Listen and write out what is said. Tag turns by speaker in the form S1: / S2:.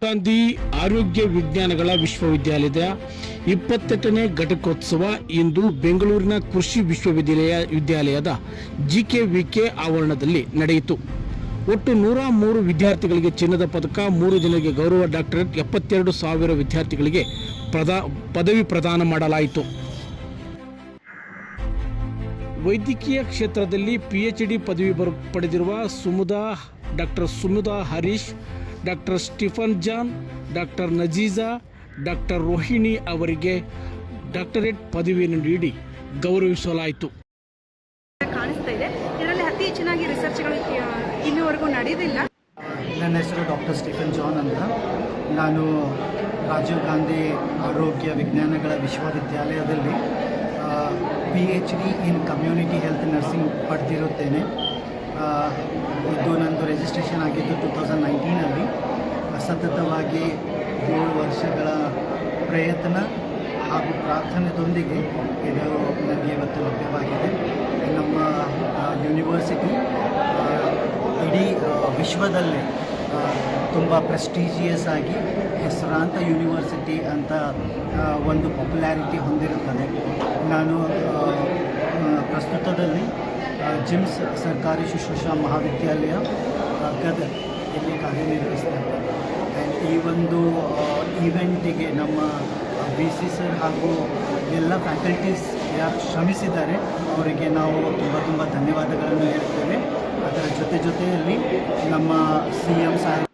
S1: ಗಾಂಧಿ ಆರೋಗ್ಯ ವಿಜ್ಞಾನಗಳ ವಿಶ್ವವಿದ್ಯಾಲಯದ 28ನೇ ಘಟಿಕೋತ್ಸವ ಇಂದು ಬೆಂಗಳೂರಿನ ಕೃಷಿ ವಿಶ್ವವಿದ್ಯಾಲಯದ ಜಿಕೆವಿಕೆ ಆವರಣದಲ್ಲಿ ನಡೆಯಿತು. ಒಟ್ಟು 103 ವಿದ್ಯಾರ್ಥಿಗಳಿಗೆ ಚಿನ್ನದ ಪದಕ, 3 ಜನರಿಗೆ ಗೌರವ ಡಾಕ್ಟರೇಟ್, 72,000 ವಿದ್ಯಾರ್ಥಿಗಳಿಗೆ ಪದವಿ ಪ್ರದಾನ ಮಾಡಲಾಯಿತು. ವೈದ್ಯಕೀಯ ಕ್ಷೇತ್ರದಲ್ಲಿ PhD ಪದವಿ ಪಡೆದಿರುವ doctor Sumuda Harish, doctor Stephen John, doctor Najeeja, doctor Rohini ಅವರಿಗೆ ಡಾಕ್ಟರೇಟ್ ಪದವಿಯನ್ನು ನೀಡಿ ಗೌರವಿಸಲಾಯಿತು.
S2: ಕಾಣಿಸ್ತಾ ಇದೆ. ಇದರಲ್ಲಿ ಅತಿ ಹೆಚ್ಚಿನಾಗಿ ರಿಸರ್ಚ್ಗಳು ಇನ್ನೂವರೆಗೂ ನಡೆದಿಲ್ಲ.
S3: ನನ್ನ ಹೆಸರು ಡಾಕ್ಟರ್ ಸ್ಟೀಫನ್ ಜಾನ್ ಅಂತ. ನಾನು ರಾಜೀವ್ ಗಾಂಧಿ ಆರೋಗ್ಯ ವಿಜ್ಞಾನಗಳ ವಿಶ್ವವಿದ್ಯಾಲಯದಲ್ಲಿ PhD ಇನ್ ಕಮ್ಯುನಿಟಿ ಹೆಲ್ತ್ ನರ್ಸಿಂಗ್ ಪಡೆದಿರುತ್ತೇನೆ. ಇದು ನಂದು ರಿಜಿಸ್ಟ್ರೇಷನ್ ಆಗಿದ್ದು 2019ರಲ್ಲಿ. ಸತತವಾಗಿ 7 ವರ್ಷಗಳ ಪ್ರಯತ್ನ ಹಾಗೂ ಪ್ರಾರ್ಥನೆಯೊಂದಿಗೆ ಇದು ನನಗೆ ಇವತ್ತು ಲಭ್ಯವಾಗಿದೆ. ನಮ್ಮ ಯೂನಿವರ್ಸಿಟಿ ಇಡೀ ವಿಶ್ವದಲ್ಲೇ ತುಂಬ ಪ್ರೆಸ್ಟೀಜಿಯಸ್ ಆಗಿ ಹೆಸರಾಂತ ಯೂನಿವರ್ಸಿಟಿ ಅಂತ ಒಂದು ಪಾಪ್ಯುಲಾರಿಟಿ ಹೊಂದಿರುತ್ತದೆ. ನಾನು ಪ್ರಸ್ತುತದಲ್ಲಿ ಜಿಮ್ಸ್ ಸರ್ಕಾರಿ ಶುಶ್ರೂಷಾ ಮಹಾವಿದ್ಯಾಲಯ ಗದಗ ಇಲ್ಲಿ ಕಾರ್ಯನಿರ್ವಹಿಸ್ತಾ ಇದ್ದೇನೆ. ಈ ಒಂದು ಈವೆಂಟಿಗೆ ನಮ್ಮ VC ಸರ್ ಹಾಗೂ ಎಲ್ಲ ಫ್ಯಾಕಲ್ಟೀಸ್ ಯಾರು ಶ್ರಮಿಸಿದ್ದಾರೆ ಅವರಿಗೆ ನಾವು ತುಂಬ ಧನ್ಯವಾದಗಳನ್ನು ಹೇಳ್ತೇವೆ. ಅದರ ಜೊತೆಯಲ್ಲಿ ನಮ್ಮ CM ಸಾಹೇಬ್